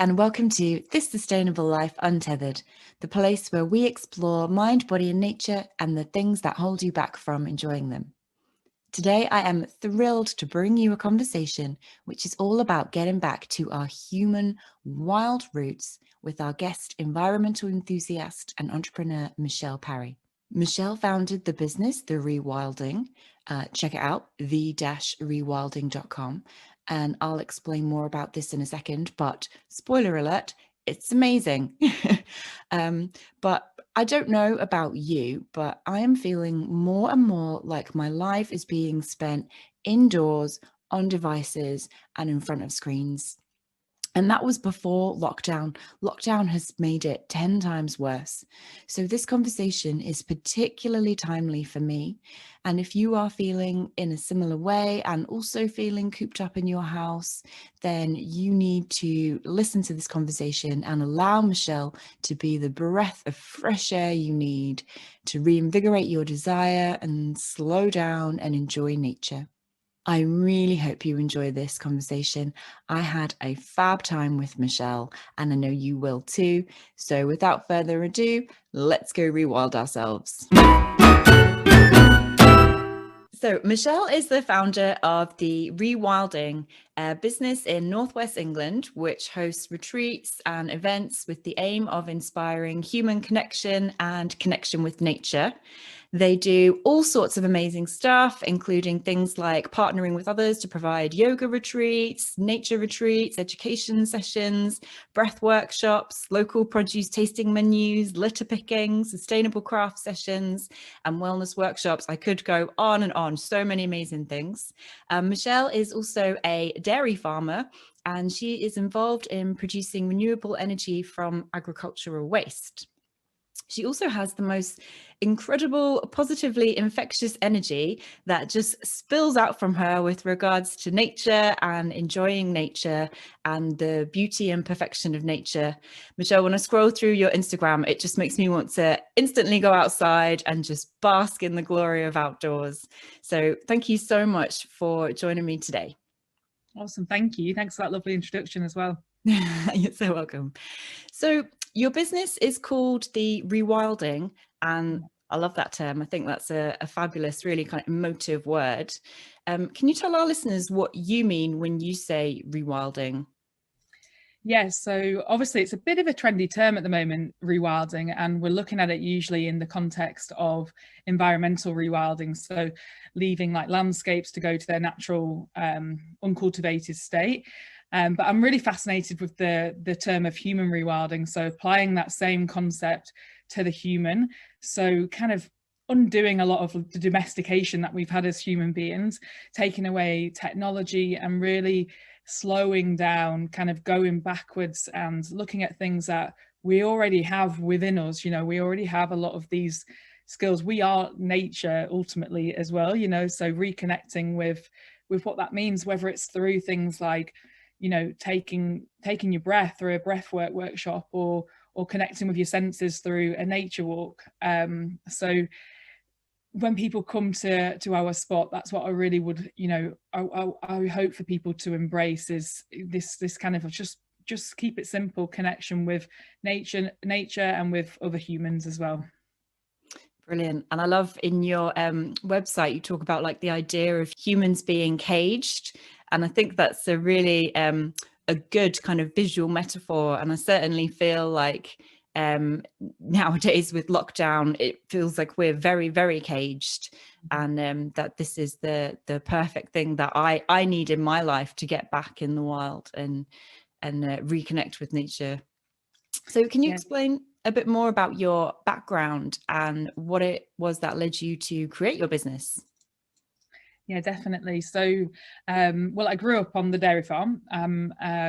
and welcome to This Sustainable Life Untethered, the place where we explore mind, body, and nature and the things that hold you back from enjoying them. Today, I am thrilled to bring you a conversation which is all about getting back to our human wild roots with our guest, environmental enthusiast and entrepreneur, Michelle Parry. Michelle founded the business, The Rewilding. Check it out, the-rewilding.com. And I'll explain more about this in a second, but spoiler alert, it's amazing. But I don't know about you, but I am feeling more and more like my life is being spent indoors, on devices, and in front of screens. And that was before lockdown. Lockdown has made it 10 times worse. So this conversation is particularly timely for me. And if you are feeling in a similar way and also feeling cooped up in your house, then you need to listen to this conversation and allow Michelle to be the breath of fresh air you need to reinvigorate your desire and slow down and enjoy nature. I really hope you enjoy this conversation. I had a fab time with Michelle, and I know you will too. So without further ado, let's go rewild ourselves. So Michelle is the founder of the Rewilding, a business in Northwest England, which hosts retreats and events with the aim of inspiring human connection and connection with nature. They do all sorts of amazing stuff, including things like partnering with others to provide yoga retreats, nature retreats, education sessions, breath workshops, local produce tasting menus, litter picking, sustainable craft sessions, and wellness workshops. I could go on and on, so many amazing things. Michelle is also a dairy farmer, and she is involved in producing renewable energy from agricultural waste. She also has the most incredible, positively infectious energy that just spills out from her with regards to nature and enjoying nature and the beauty and perfection of nature. Michelle, when I scroll through your Instagram, it just makes me want to instantly go outside and just bask in the glory of outdoors. So thank you so much for joining me today. Awesome. Thank you. Thanks for that lovely introduction as well. You're so welcome. So your business is called the Rewilding, and I love that term. I think that's a fabulous, really kind of emotive word. Can you tell our listeners what you mean when you say rewilding? Yes, so obviously it's a bit of a trendy term at the moment, rewilding, and we're looking at it usually in the context of environmental rewilding, so leaving like landscapes to go to their natural uncultivated state. But I'm really fascinated with the term of human rewilding, so applying that same concept to the human, so kind of undoing a lot of the domestication that we've had as human beings, taking away technology and really slowing down, kind of going backwards and looking at things that we already have within us. You know, we already have a lot of these skills. We are nature ultimately as well, you know, so reconnecting with what that means, whether it's through things like, you know, taking your breath through a breathwork workshop, or connecting with your senses through a nature walk. So when people come to our spot, that's what I really would, you know, I hope for people to embrace, is this kind of just keep it simple connection with nature and with other humans as well. Brilliant. And I love in your website, you talk about like the idea of humans being caged. And I think that's a really a good kind of visual metaphor. And I certainly feel like nowadays with lockdown, it feels like we're very, very caged, and that this is the perfect thing that I need in my life to get back in the wild and reconnect with nature. So can you explain a bit more about your background and what it was that led you to create your business? Yeah, definitely. So, well, I grew up on the dairy farm. I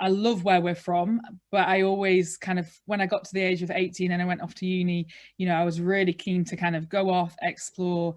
love where we're from, but I always kind of, when I got to the age of 18 and I went off to uni, you know, I was really keen to kind of go off, explore.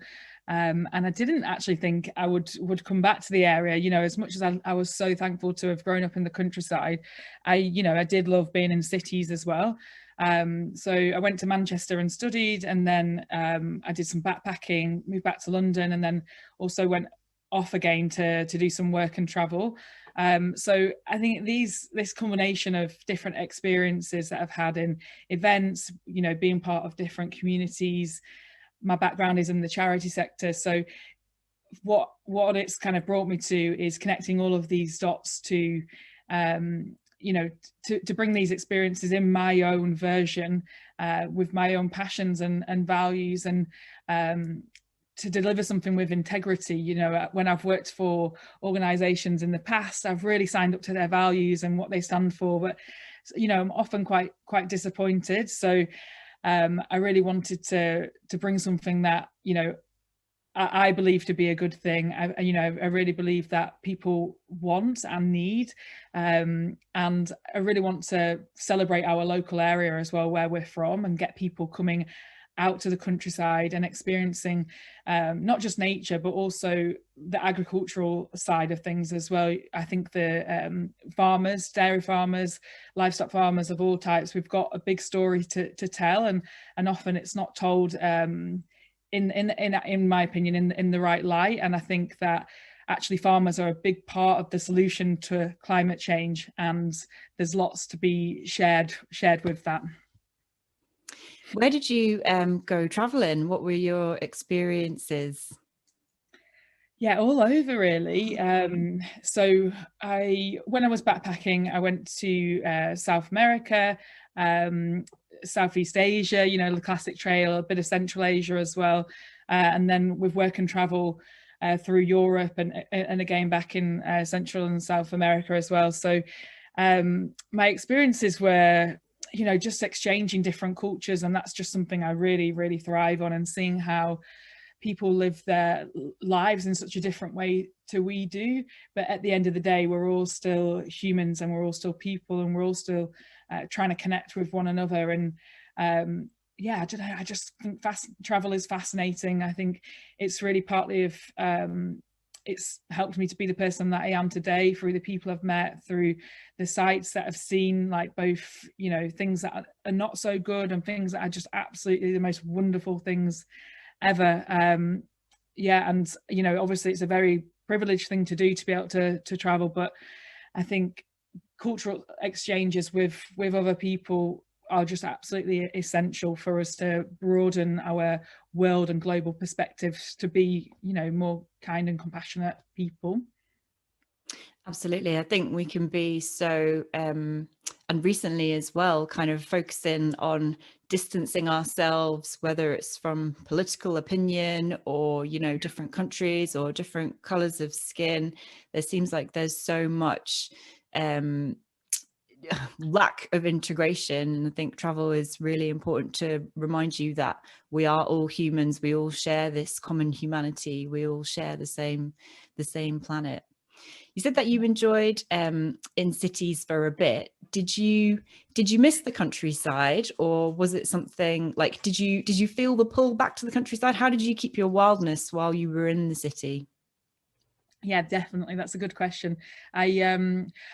And I didn't actually think I would come back to the area, you know, as much as I was so thankful to have grown up in the countryside. I did love being in cities as well. So I went to Manchester and studied, and then I did some backpacking, moved back to London, and then also went off again to do some work and travel. So I think this combination of different experiences that I've had in events, you know, being part of different communities, my background is in the charity sector, so what it's kind of brought me to is connecting all of these dots to you know, to bring these experiences in my own version, with my own passions and values, and to deliver something with integrity. You know, when I've worked for organizations in the past, I've really signed up to their values and what they stand for, but you know, I'm often quite disappointed. So I really wanted to bring something that, you know, I believe to be a good thing. You know, I really believe that people want and need, and I really want to celebrate our local area as well, where we're from, and get people coming out to the countryside and experiencing not just nature, but also the agricultural side of things as well. I think the farmers, dairy farmers, livestock farmers of all types, we've got a big story to tell, and often it's not told in my opinion in the right light. And I think that actually farmers are a big part of the solution to climate change, and there's lots to be shared with that. Where did you go traveling? What were your experiences? Yeah, all over really. So when I was backpacking, I went to South America, Southeast Asia, you know, the classic trail, a bit of Central Asia as well, and then with work and travel through Europe, and again back in Central and South America as well. So my experiences were, you know, just exchanging different cultures, and that's just something I really thrive on, and seeing how people live their lives in such a different way to we do, but at the end of the day we're all still humans, and we're all still people, and we're all still trying to connect with one another. And yeah, I don't know, I just think travel is fascinating. I think it's really partly of it's helped me to be the person that I am today, through the people I've met, through the sites that I've seen, like both, you know, things that are not so good and things that are just absolutely the most wonderful things ever. Yeah, and you know, obviously it's a very privileged thing to do, to be able to travel, but I think cultural exchanges with other people are just absolutely essential for us to broaden our world and global perspectives, to be, you know, more kind and compassionate people. Absolutely. I think we can be so, and recently as well, kind of focusing on distancing ourselves, whether it's from political opinion or, you know, different countries or different colors of skin. There seems like there's so much lack of integration, and I think travel is really important to remind you that we are all humans. We all share this common humanity. We all share the same planet. You said that you enjoyed in cities for a bit. Did you miss the countryside, or was it something like, did you feel the pull back to the countryside? How did you keep your wildness while you were in the city? Yeah, definitely. That's a good question. I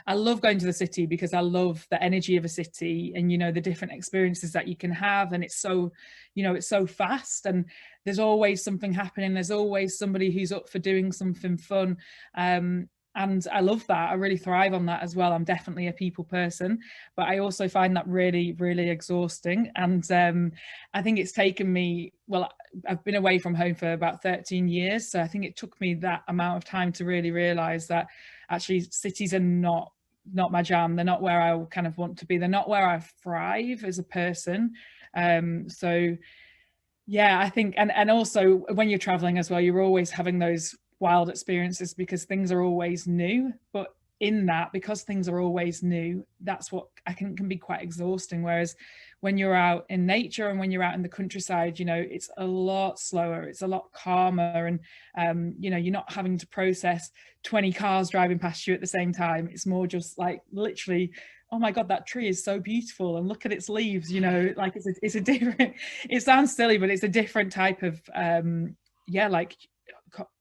love going to the city because I love the energy of a city, and you know, the different experiences that you can have, and it's so, you know, it's so fast, and there's always something happening. There's always somebody who's up for doing something fun. And I love that. I really thrive on that as well. I'm definitely a people person, but I also find that really exhausting. And I think it's taken me, well, I've been away from home for about 13 years. So I think it took me that amount of time to really realize that actually cities are not my jam. They're not where I kind of want to be. They're not where I thrive as a person. So yeah, I think, and also when you're traveling as well, you're always having those wild experiences because things are always new. But in that, because things are always new, that's what I think can be quite exhausting. Whereas when you're out in nature and when you're out in the countryside, you know, it's a lot slower, it's a lot calmer, and you know, you're not having to process 20 cars driving past you at the same time. It's more just like literally, oh my god, that tree is so beautiful, and look at its leaves, you know, like it's a different, it sounds silly, but it's a different type of yeah,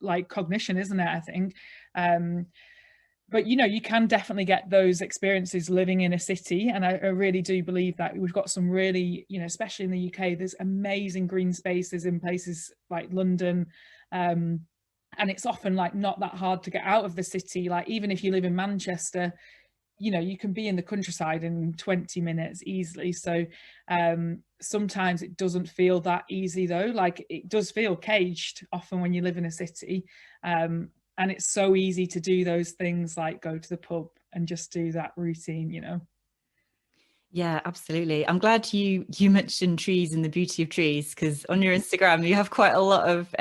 like cognition, isn't it, I think. But you know, you can definitely get those experiences living in a city, and I really do believe that we've got some really, you know, especially in the UK, there's amazing green spaces in places like London, and it's often like not that hard to get out of the city. Like even if you live in Manchester, you know, you can be in the countryside in 20 minutes easily. So sometimes it doesn't feel that easy though. Like it does feel caged often when you live in a city. And it's so easy to do those things like go to the pub and just do that routine, you know. Yeah, absolutely. I'm glad you mentioned trees and the beauty of trees, because on your Instagram you have quite a lot of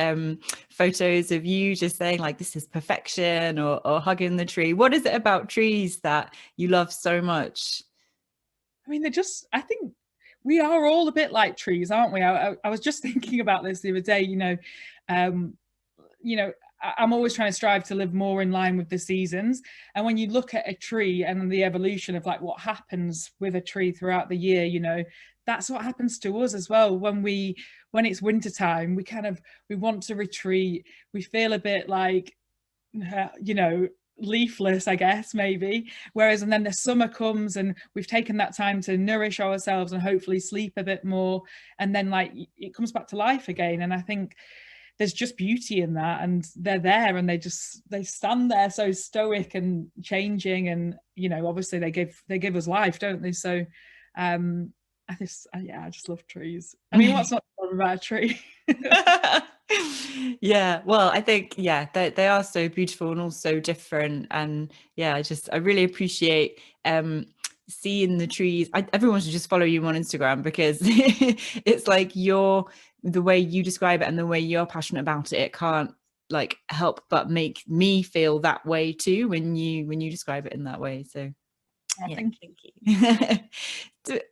photos of you just saying like this is perfection, or hugging the tree. What is it about trees that you love so much? I mean, I think we are all a bit like trees, aren't we? I was just thinking about this the other day, um, you know, I'm always trying to strive to live more in line with the seasons. And when you look at a tree and the evolution of like what happens with a tree throughout the year, you know, that's what happens to us as well. When it's winter time, we want to retreat. We feel a bit like, you know, leafless, I guess, maybe. Whereas, and then the summer comes and we've taken that time to nourish ourselves and hopefully sleep a bit more. And then like it comes back to life again. And I think there's just beauty in that, and they're there and they stand there so stoic and changing, and you know, obviously they give us life, don't they? So I just love trees. I mean, what's not to love about a tree? Yeah, well, I think they are so beautiful and also different, and I really appreciate seeing the trees. Everyone should just follow you on Instagram, because it's like the way you describe it and the way you're passionate about it can't like help but make me feel that way too when you describe it in that way. So Thank you.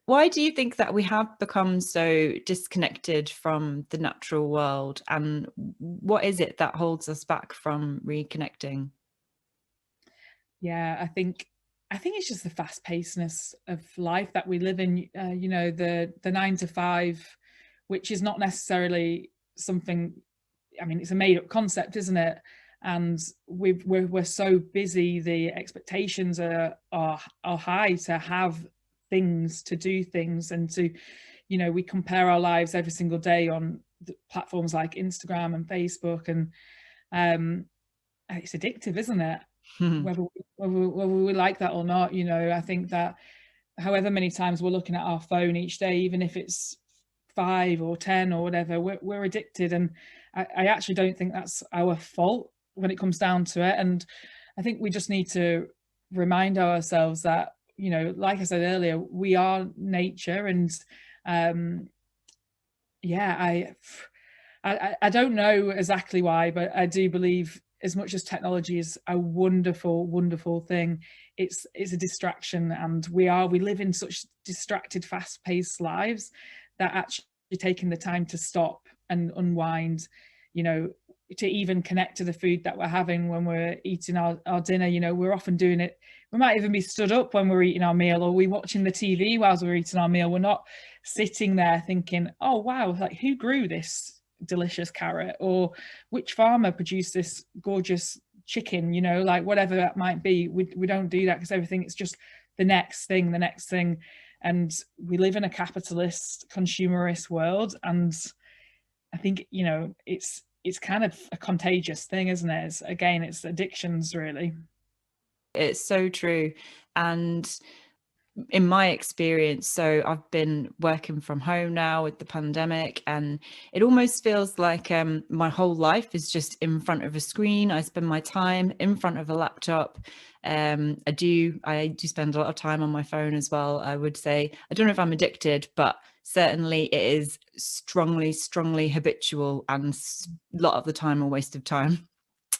Why do you think that we have become so disconnected from the natural world, and what is it that holds us back from reconnecting? Yeah, I think it's just the fast pacedness of life that we live in. You know, the 9 to 5, which is not necessarily something. I mean, it's a made up concept, isn't it? And we're so busy. The expectations are high to have things, to do things, and to, you know, we compare our lives every single day on platforms like Instagram and Facebook, and it's addictive, isn't it? Whether we like that or not, you know. I think that however many times we're looking at our phone each day, even if it's 5 or 10 or whatever, we're addicted. And I actually don't think that's our fault when it comes down to it. And I think we just need to remind ourselves that, you know, like I said earlier, we are nature. And I don't know exactly why, but I do believe as much as technology is a wonderful, wonderful thing, it's a distraction, and we live in such distracted, fast-paced lives that actually taking the time to stop and unwind, you know, to even connect to the food that we're having when we're eating our dinner. You know, we're often doing it. We might even be stood up when we're eating our meal, or we're watching the TV whilst we're eating our meal. We're not sitting there thinking, oh, wow, like who grew this delicious carrot, or which farmer produced this gorgeous chicken, you know, like whatever that might be. We don't do that, because everything is just the next thing. And we live in a capitalist, consumerist world. And I think, you know, it's kind of a contagious thing, isn't it? It's addictions, really. It's so true. And in my experience, so I've been working from home now with the pandemic, and it almost feels like my whole life is just in front of a screen. I spend my time in front of a laptop. I do spend a lot of time on my phone as well. I would say, I don't know if I'm addicted, but certainly it is strongly habitual, and a lot of the time a waste of time.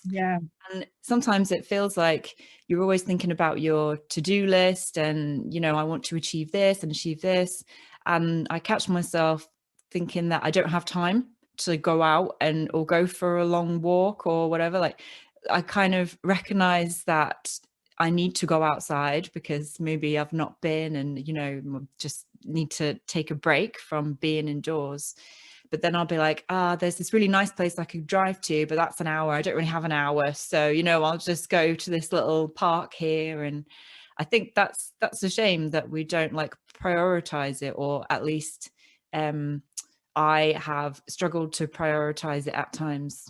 Yeah. And sometimes it feels like you're always thinking about your to-do list, and, you know, I want to achieve this and achieve this. And I catch myself thinking that I don't have time to go out or go for a long walk or whatever. Like, I kind of recognize that I need to go outside because maybe I've not been, and, you know, just need to take a break from being indoors. But then I'll be like, there's this really nice place I could drive to, but that's an hour. I don't really have an hour. So, you know, I'll just go to this little park here. And I think that's a shame that we don't like prioritize it, or at least I have struggled to prioritize it at times.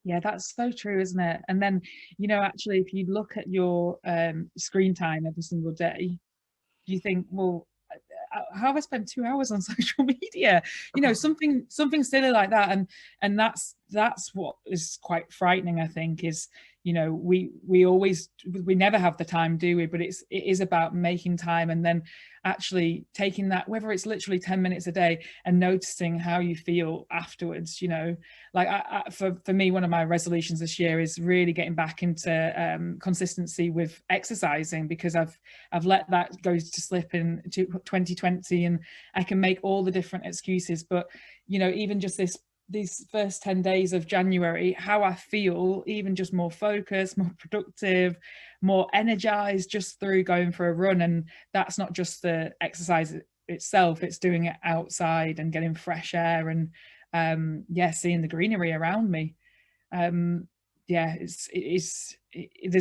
Yeah, that's so true, isn't it? And then, you know, actually, if you look at your screen time every single day, you think, well, how have I spent 2 hours on social media? You know, something silly like that. And that's what is quite frightening, I think, is, you know, we never have the time, do we? But it is about making time and then actually taking that, whether it's literally 10 minutes a day, and noticing how you feel afterwards. You know, like for me, one of my resolutions this year is really getting back into consistency with exercising, because I've let that go to slip in 2020, and I can make all the different excuses. But, you know, even just these first 10 days of January, how I feel, even just more focused, more productive, more energized, just through going for a run. And that's not just the exercise itself, it's doing it outside and getting fresh air and seeing the greenery around me. There's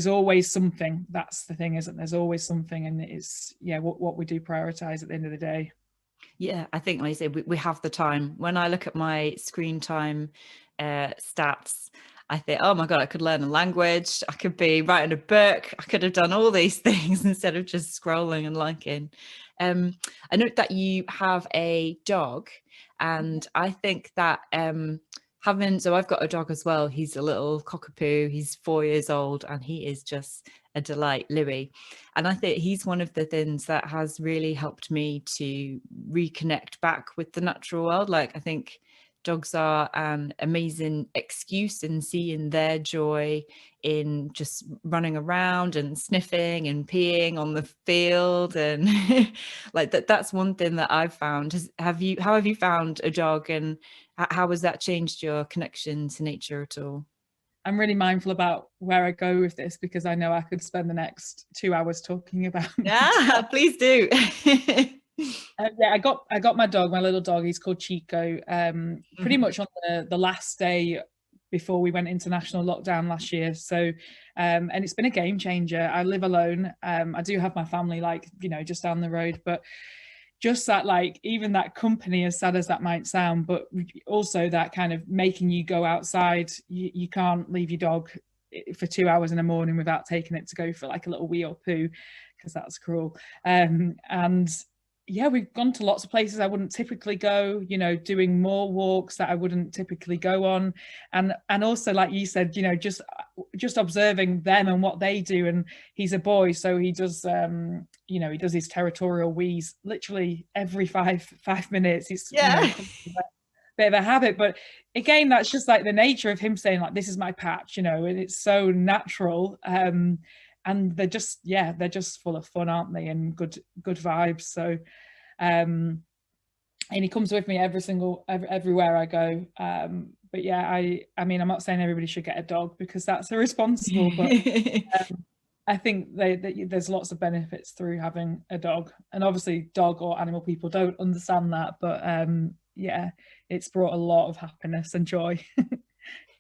always something. That's the thing, isn't there? There's always something, and it's what we do prioritize at the end of the day. Yeah, I think, like I say, we have the time. When I look at my screen time stats, I think, oh my God, I could learn a language, I could be writing a book, I could have done all these things instead of just scrolling and liking. I note that you have a dog, and I think that so I've got a dog as well. He's a little cockapoo. He's 4 years old, and he is just a delight, Louis. And I think he's one of the things that has really helped me to reconnect back with the natural world. Like, I think dogs are an amazing excuse in seeing their joy in just running around and sniffing and peeing on the field. And like that's one thing that I've found. How have you found a dog, and how has that changed your connection to nature at all? I'm really mindful about where I go with this, because I know I could spend the next 2 hours talking about please do. I got my dog, my little dog, he's called Chico, pretty much on the last day before we went into national lockdown last year. So and it's been a game changer. I live alone. I do have my family, like, you know, just down the road, but just that, like, even that company, as sad as that might sound, but also that kind of making you go outside. You can't leave your dog for 2 hours in the morning without taking it to go for like a little wee or poo, because that's cruel. And yeah, we've gone to lots of places I wouldn't typically go, you know, doing more walks that I wouldn't typically go on. And also, like you said, you know, just observing them and what they do. And he's a boy, so he does, you know, he does his territorial wheeze literally every five minutes. It's, you know, bit of a habit, but again, that's just like the nature of him saying, like, this is my patch, you know, and it's so natural. And they're just full of fun, aren't they? And good vibes. So and he comes with me everywhere I go. But yeah, I mean, I'm not saying everybody should get a dog, because that's irresponsible, but I think there's lots of benefits through having a dog. And obviously dog or animal people don't understand that, but yeah, it's brought a lot of happiness and joy.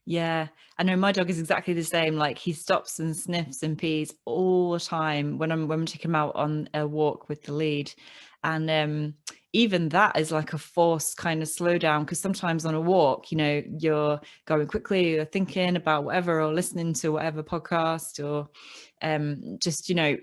Yeah, I know my dog is exactly the same. Like, he stops and sniffs and pees all the time when we take him out on a walk with the lead. And even that is like a forced kind of slowdown, because sometimes on a walk, you know, you're going quickly, you're thinking about whatever, or listening to whatever podcast, or just, you know,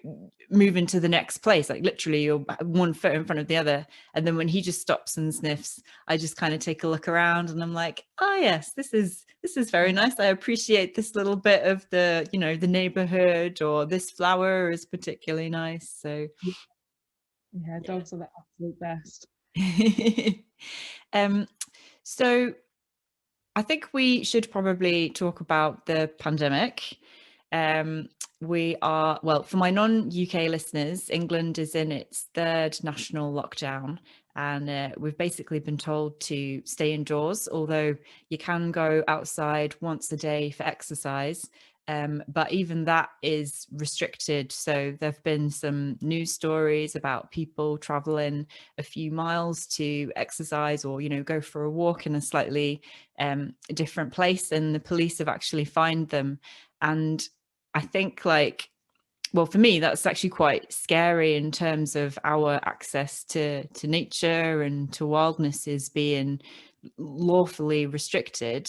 moving to the next place, like literally you're one foot in front of the other. And then when he just stops and sniffs, I just kind of take a look around, and I'm like, oh yes, this is very nice. I appreciate this little bit of the, you know, the neighborhood, or this flower is particularly nice. So yeah, dogs are the absolute best. So I think we should probably talk about the pandemic. For my non-UK listeners, England is in its third national lockdown, and we've basically been told to stay indoors, although you can go outside once a day for exercise. But even that is restricted. So there've been some news stories about people traveling a few miles to exercise, or, you know, go for a walk in a slightly different place, and the police have actually fined them. And I think, like, well, for me, that's actually quite scary in terms of our access to nature and to wildness is being lawfully restricted.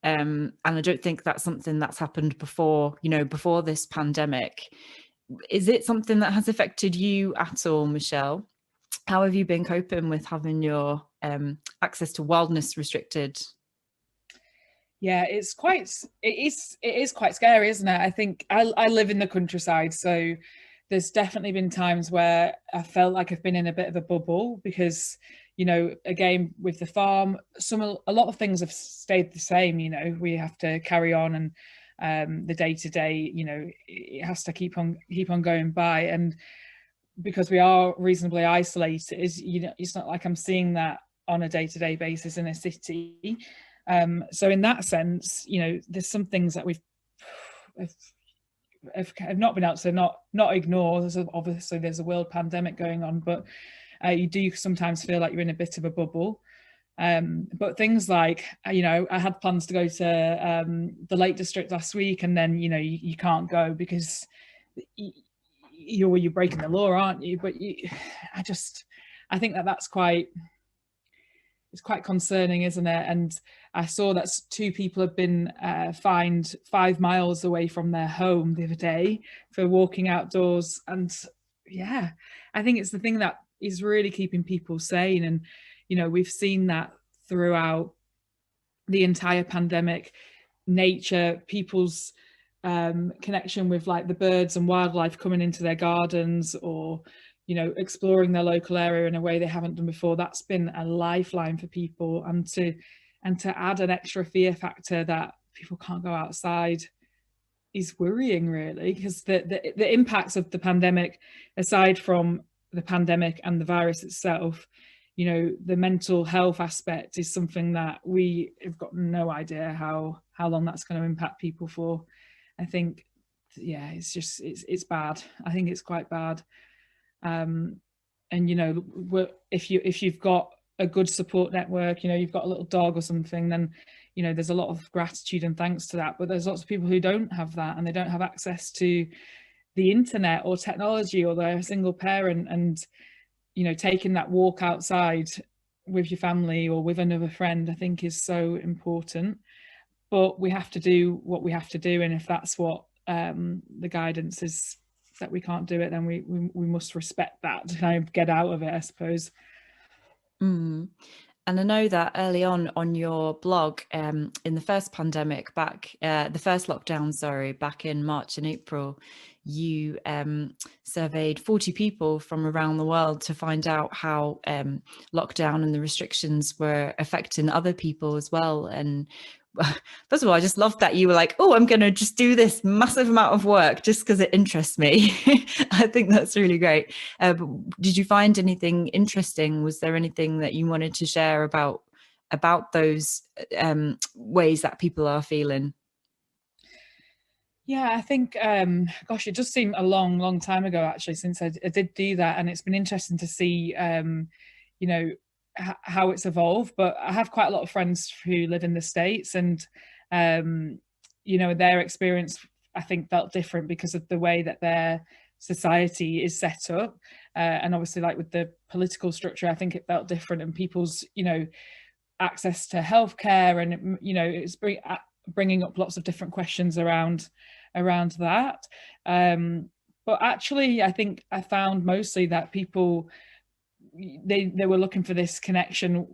And I don't think that's something that's happened before, you know, before this pandemic. Is it something that has affected you at all, Michelle? How have you been coping with having your access to wildness restricted? Yeah, it is quite scary, isn't it? I think I live in the countryside, so there's definitely been times where I felt like I've been in a bit of a bubble because, you know, again with the farm, a lot of things have stayed the same. You know, we have to carry on, and the day to day, you know, it has to keep on going by, and because we are reasonably isolated, you know, it's not like I'm seeing that on a day to day basis in a city. So in that sense, you know, there's some things that have not been able to not ignore. Obviously there's a world pandemic going on, but you do sometimes feel like you're in a bit of a bubble. But things like, you know, I had plans to go to the Lake District last week, and then, you know, you can't go because you're breaking the law, aren't you? But I think that's quite, it's quite concerning, isn't it? And I saw that 2 people have been fined 5 miles away from their home the other day for walking outdoors. And yeah, I think it's the thing that is really keeping people sane. And, you know, we've seen that throughout the entire pandemic. Nature, people's connection with like the birds and wildlife coming into their gardens, or, you know, exploring their local area in a way they haven't done before. That's been a lifeline for people. And to add an extra fear factor that people can't go outside is worrying, really, because the impacts of the pandemic, aside from the pandemic and the virus itself, you know, the mental health aspect is something that we have got no idea how long that's going to impact people for. I think, yeah, it's bad. I think it's quite bad. And, you know, if you've got a good support network, you know, you've got a little dog or something, then, you know, there's a lot of gratitude and thanks to that. But there's lots of people who don't have that, and they don't have access to the internet or technology, or they're a single parent, and, you know, taking that walk outside with your family or with another friend, I think is so important. But we have to do what we have to do, and if that's what the guidance is, that we can't do it, then we must respect that to kind of get out of it, I suppose. And I know that early on your blog, in the first pandemic, the first lockdown, sorry, back in March and April, you surveyed 40 people from around the world to find out how lockdown and the restrictions were affecting other people as well. And first of all, I just love that you were like, oh, I'm going to just do this massive amount of work just because it interests me. I think that's really great. But did you find anything interesting? Was there anything that you wanted to share about those ways that people are feeling? Yeah, I think, gosh, it just seemed a long time ago, actually, since I did do that. And it's been interesting to see, you know, how it's evolved. But I have quite a lot of friends who live in the States, and you know, their experience, I think, felt different because of the way that their society is set up, and obviously, like with the political structure, I think it felt different, and people's, you know, access to healthcare, and, you know, it's bringing up lots of different questions around that. But actually, I think I found mostly that people, they were looking for this connection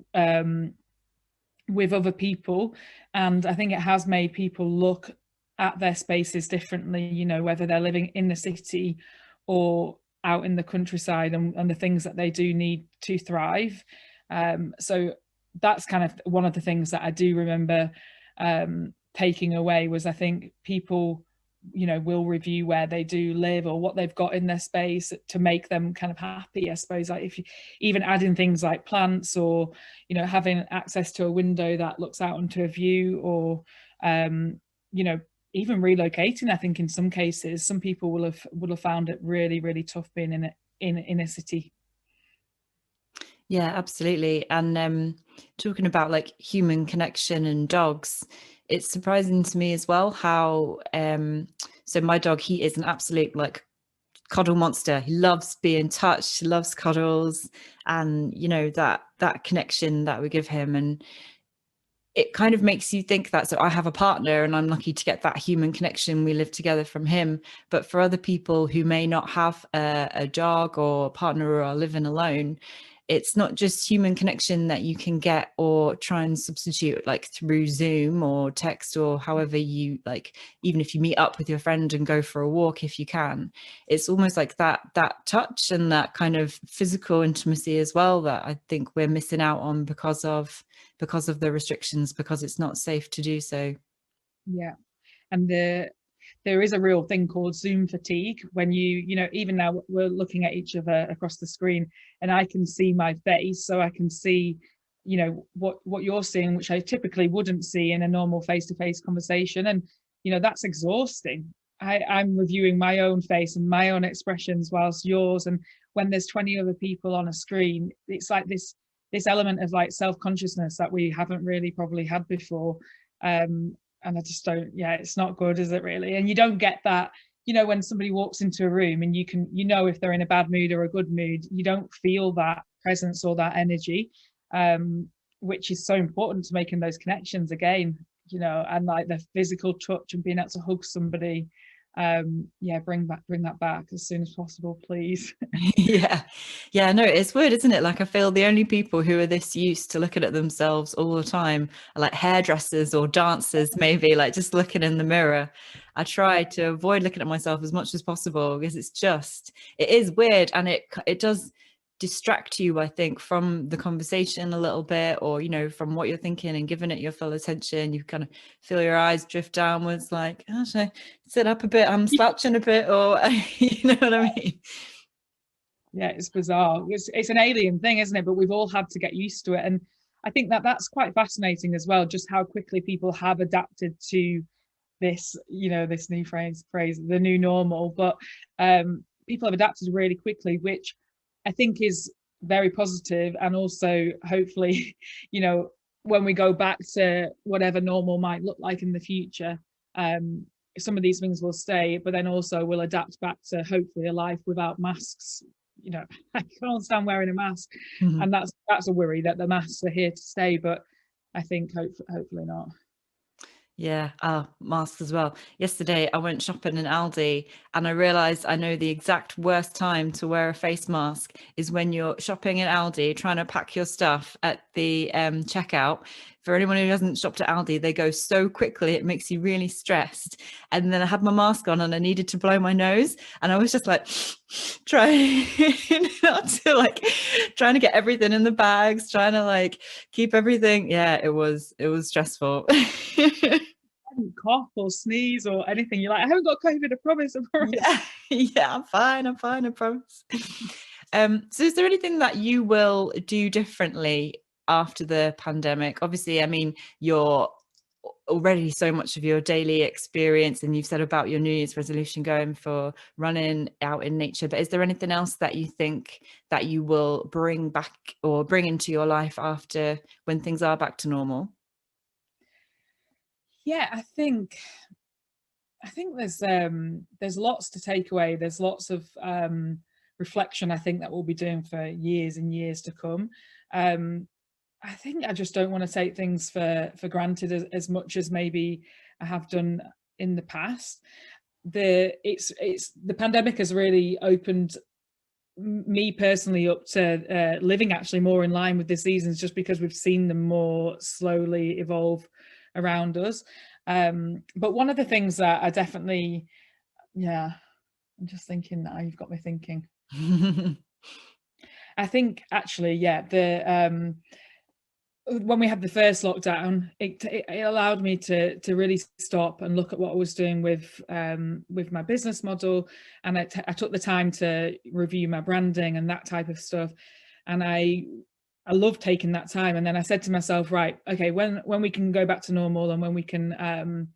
with other people, and I think it has made people look at their spaces differently, you know, whether they're living in the city or out in the countryside, and the things that they do need to thrive. So that's kind of one of the things that I do remember taking away, was I think people, you know, will review where they do live or what they've got in their space to make them kind of happy, I suppose. Like if you even add in things like plants, or, you know, having access to a window that looks out onto a view, or you know, even relocating. I think in some cases some people will have found it really tough being in a city. Yeah, absolutely. And talking about like human connection and dogs, it's surprising to me as well how so my dog, he is an absolute like cuddle monster. He loves being touched, he loves cuddles, and you know, that connection that we give him. And it kind of makes you think that, so I have a partner and I'm lucky to get that human connection, we live together, from him. But for other people who may not have a dog or a partner or are living alone, it's not just human connection that you can get or try and substitute like through Zoom or text or however you like, even if you meet up with your friend and go for a walk if you can. It's almost like that touch and that kind of physical intimacy as well that I think we're missing out on because of the restrictions, because it's not safe to do so. Yeah. And there is a real thing called Zoom fatigue, when you know, even now we're looking at each other across the screen and I can see my face, so I can see, you know, what you're seeing, which I typically wouldn't see in a normal face-to-face conversation. And, you know, that's exhausting. I'm reviewing my own face and my own expressions whilst yours, and when there's 20 other people on a screen, it's like this element of like self-consciousness that we haven't really probably had before. And I just don't, yeah, it's not good, is it really? And you don't get that, you know, when somebody walks into a room and you can, you know, if they're in a bad mood or a good mood, you don't feel that presence or that energy, which is so important to making those connections again, you know, and like the physical touch and being able to hug somebody. Yeah, bring that back as soon as possible, please. Yeah, no, it's weird, isn't it? Like, I feel the only people who are this used to looking at themselves all the time are like hairdressers or dancers, maybe, like just looking in the mirror. I try to avoid looking at myself as much as possible because it is weird, and it does distract you, I think, from the conversation a little bit, or, you know, from what you're thinking and giving it your full attention. You kind of feel your eyes drift downwards, like, oh, should I sit up a bit, I'm slouching a bit, or you know what I mean? Yeah, it's bizarre. It's an alien thing, isn't it? But we've all had to get used to it. And I think that's quite fascinating as well, just how quickly people have adapted to this, you know, this new phrase, the new normal. But people have adapted really quickly, which I think is very positive. And also, hopefully, you know, when we go back to whatever normal might look like in the future, some of these things will stay, but then also we'll adapt back to hopefully a life without masks. You know, I can't stand wearing a mask, and that's a worry that the masks are here to stay. But I think hopefully not. Yeah, masks as well. Yesterday, I went shopping in Aldi and I realized I know the exact worst time to wear a face mask is when you're shopping in Aldi, trying to pack your stuff at the checkout. For anyone who hasn't shopped at Aldi, they go so quickly, it makes you really stressed. And then I had my mask on and I needed to blow my nose. And I was just like, trying not to trying to get everything in the bags, trying to like keep everything. Yeah, it was stressful. Cough or sneeze or anything, you're like, I haven't got COVID, I promise. Yeah, I'm fine, I promise. So is there anything that you will do differently after the pandemic? Obviously, I mean, you're already so much of your daily experience, and you've said about your New Year's resolution going for running out in nature, but is there anything else that you think that you will bring back or bring into your life after, when things are back to normal? Yeah, I think there's lots to take away. There's lots of reflection, I think, that we'll be doing for years and years to come. I think I just don't want to take things for granted as much as maybe I have done in the past. The pandemic has really opened me personally up to living actually more in line with the seasons, just because we've seen them more slowly evolve around us. But one of the things that I definitely, yeah, I'm just thinking now, you've got me thinking. I think actually, yeah, when we had the first lockdown, it allowed me to really stop and look at what I was doing with my business model, and I took the time to review my branding and that type of stuff. And I love taking that time. And then I said to myself, right, okay, when we can go back to normal and when we can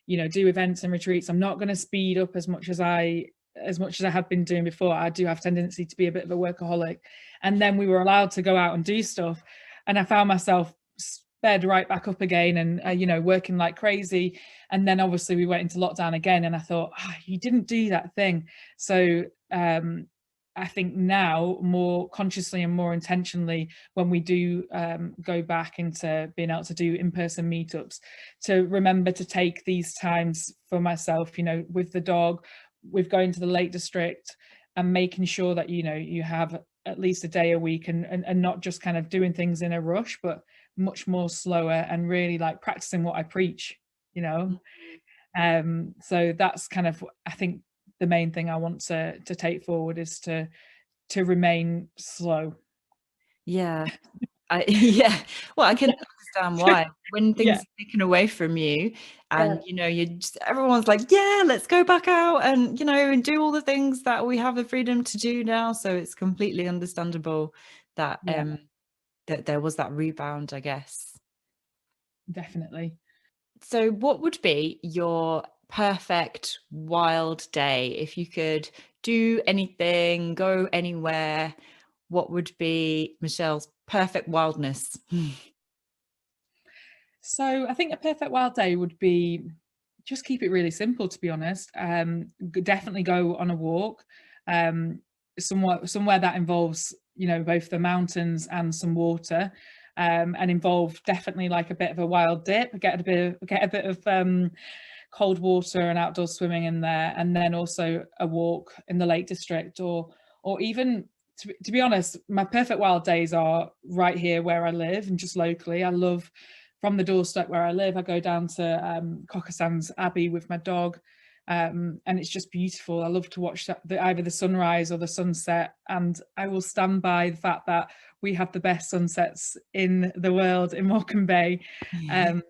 you know, do events and retreats, I'm not going to speed up as much as I have been doing before. I do have tendency to be a bit of a workaholic. And then we were allowed to go out and do stuff, and I found myself sped right back up again, and you know, working like crazy. And then obviously we went into lockdown again, and I thought, you didn't do that thing. So I think now more consciously and more intentionally, when we do go back into being able to do in-person meetups, to remember to take these times for myself, you know, with the dog, with going to the Lake District, and making sure that, you know, you have at least a day a week, and not just kind of doing things in a rush, but much more slower, and really like practicing what I preach, you know. So that's kind of, I think, the main thing I want to take forward is to remain slow. Yeah. Yeah, well, I can understand why. When things Yeah. are taken away from you, Yeah. and you know, you just, everyone's like, yeah, let's go back out and, you know, and do all the things that we have the freedom to do now. So it's completely understandable that Yeah, that there was that rebound, I guess. definitely. So what would be your perfect wild day if you could do anything, go anywhere? What would be Michelle's perfect wildness? So I think a perfect wild day would be just keep it really simple, to be honest. Definitely go on a walk, somewhere that involves, you know, both the mountains and some water, and involve definitely like a bit of a wild dip, get a bit of cold water and outdoor swimming in there, and then also a walk in the Lake District, or even, to be honest, my perfect wild days are right here where I live and just locally. I love, from the doorstep where I live, I go down to Cockersands Abbey with my dog, and it's just beautiful. I love to watch either the sunrise or the sunset, and I will stand by the fact that we have the best sunsets in the world in Morecambe Bay, and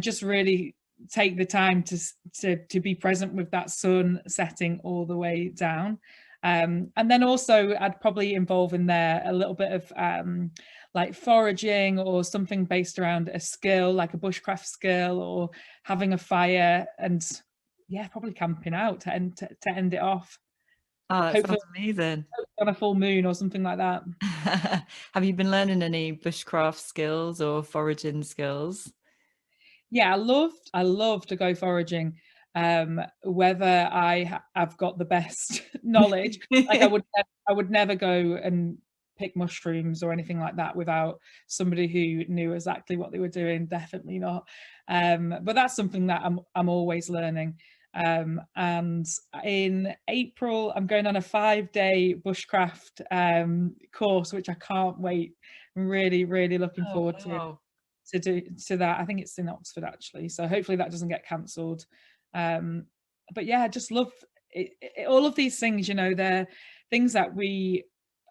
just really take the time to be present with that sun setting all the way down. And then also I'd probably involve in there a little bit of like foraging or something based around a skill, like a bushcraft skill, or having a fire, and yeah, probably camping out to end it off. Oh, that Hopefully sounds amazing. on a full moon or something like that. Have you been learning any bushcraft skills or foraging skills? Yeah, I love to go foraging. Whether I've got the best knowledge, like I would never go and pick mushrooms or anything like that without somebody who knew exactly what they were doing. Definitely not. But that's something that I'm always learning. And in April, I'm going on a 5-day bushcraft course, which I can't wait. I'm really, really looking Oh, forward wow. to that. I think it's in Oxford actually, so hopefully that doesn't get cancelled. But yeah, I just love all of these things, you know. They're things that we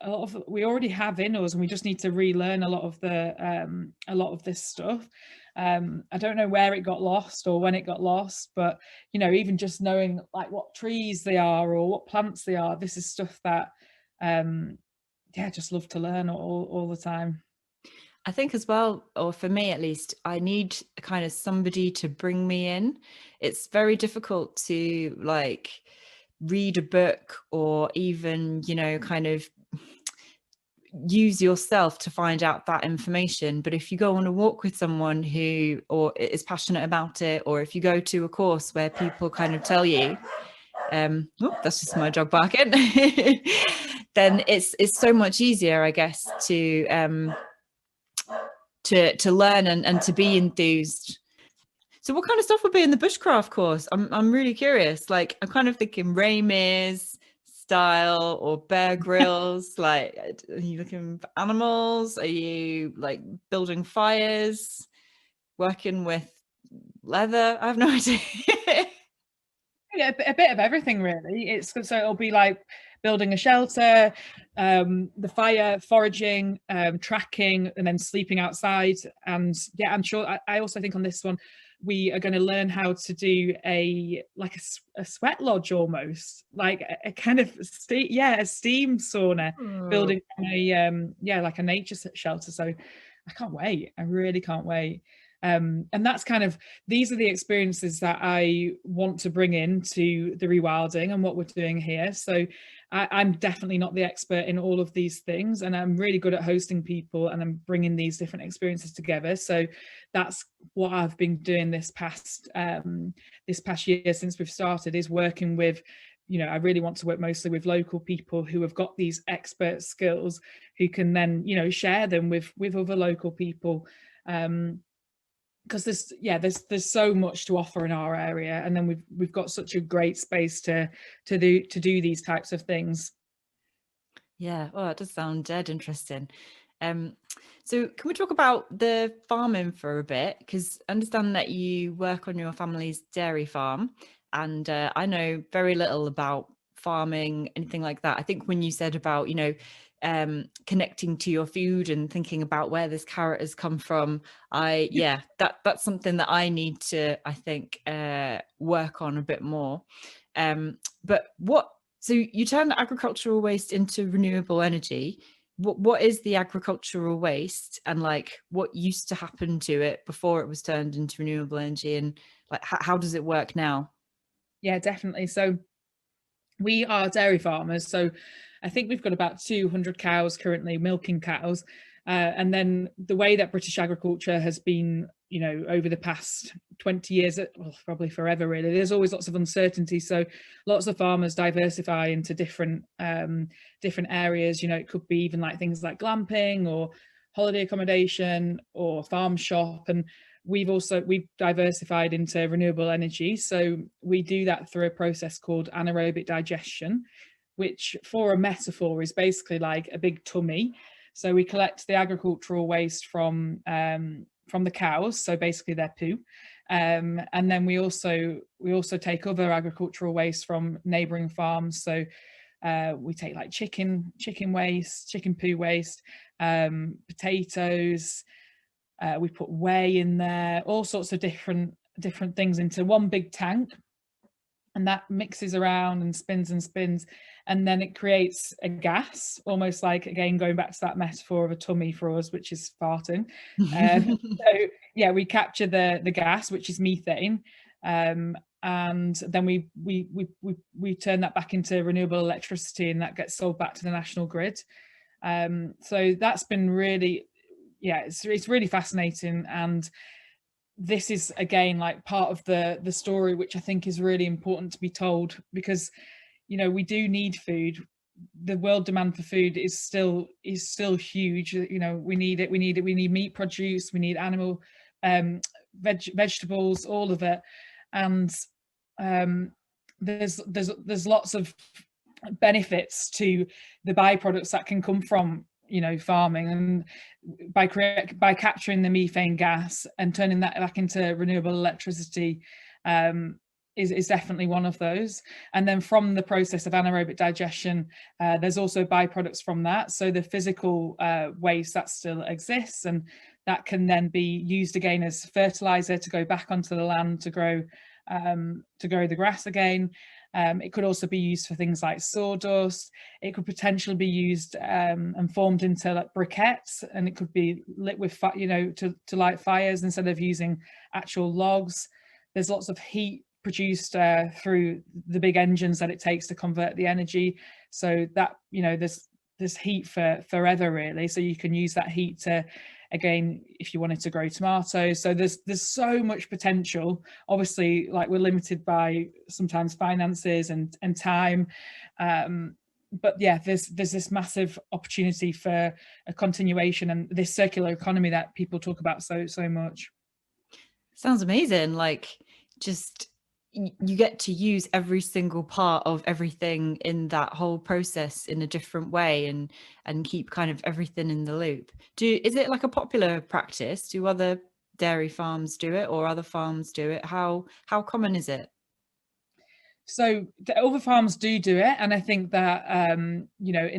already have in us, and we just need to relearn a lot of this stuff. I don't know where it got lost or when it got lost, but you know, even just knowing like what trees they are or what plants they are, this is stuff that yeah, just love to learn all the time. I think as well, or for me at least, I need kind of somebody to bring me in. It's very difficult to like read a book or even, you know, kind of use yourself to find out that information. But if you go on a walk with someone who or is passionate about it, or if you go to a course where people kind of tell you, that's just my dog barking, then it's so much easier, I guess, to learn and to be enthused. So what kind of stuff would be in the bushcraft course? I'm really curious. Like I'm kind of thinking Ramirez style or Bear Grylls. Like, are you looking for animals? Are you like building fires, working with leather? I have no idea. Yeah, a bit of everything really. It's so it'll be like building a shelter, the fire, foraging, tracking, and then sleeping outside. And yeah, I'm sure I also think on this one we are going to learn how to do a sweat lodge, almost like a kind of a steam sauna, Oh. building a like a nature shelter. So I can't wait. I really can't wait. And that's kind of, these are the experiences that I want to bring into the rewilding and what we're doing here. So I'm definitely not the expert in all of these things, and I'm really good at hosting people and I'm bringing these different experiences together. So that's what I've been doing this past year since we've started, is working with I really want to work mostly with local people who have got these expert skills, who can then, share them with other local people. Because there's so much to offer in our area, and then we've got such a great space to do these types of things. Yeah, well, it does sound dead interesting. So can we talk about the farming for a bit? Because I understand that you work on your family's dairy farm, and I know very little about farming, anything like that. I think when you said about, connecting to your food and thinking about where this carrot has come from, that's something that I need to, I think, work on a bit more. But so you turn agricultural waste into renewable energy. What is the agricultural waste, and like what used to happen to it before it was turned into renewable energy, and like how does it work now? Yeah, definitely. So we are dairy farmers. So I think we've got about 200 cows currently, milking cows. And then the way that British agriculture has been, over the past 20 years, well, probably forever really, there's always lots of uncertainty. So lots of farmers diversify into different areas. It could be even like things like glamping or holiday accommodation or farm shop. And we've diversified into renewable energy. So we do that through a process called anaerobic digestion, which, for a metaphor, is basically like a big tummy. So we collect the agricultural waste from the cows, so basically their poo, and then we also take other agricultural waste from neighbouring farms. So we take like chicken waste, chicken poo waste, potatoes. We put whey in there, all sorts of different things into one big tank, and that mixes around and spins, and then it creates a gas, almost like, again, going back to that metaphor of a tummy for us, which is farting. So yeah, we capture the gas, which is methane, and then we turn that back into renewable electricity, and that gets sold back to the national grid. So that's been really, it's really fascinating. And this is, again, like part of the story, which I think is really important to be told, because we do need food. The world demand for food is still huge. We need it. We need meat produce, we need animal vegetables, all of it. And there's lots of benefits to the byproducts that can come from farming, and by capturing the methane gas and turning that back into renewable electricity is definitely one of those. And then from the process of anaerobic digestion, there's also byproducts from that. So the physical waste that still exists, and that can then be used again as fertilizer to go back onto the land to grow the grass again. It could also be used for things like sawdust. It could potentially be used and formed into like briquettes, and it could be lit with to light fires instead of using actual logs. There's lots of heat produced through the big engines that it takes to convert the energy, so that there's heat for forever really. So you can use that heat to, again, if you wanted to grow tomatoes. So there's so much potential. Obviously, like, we're limited by sometimes finances and time, but yeah, there's this massive opportunity for a continuation and this circular economy that people talk about so much. Sounds amazing. Like, just you get to use every single part of everything in that whole process in a different way, and keep kind of everything in the loop. Is it like a popular practice? Do other dairy farms do it, or other farms do it? How common is it? So the other farms do it, and I think that in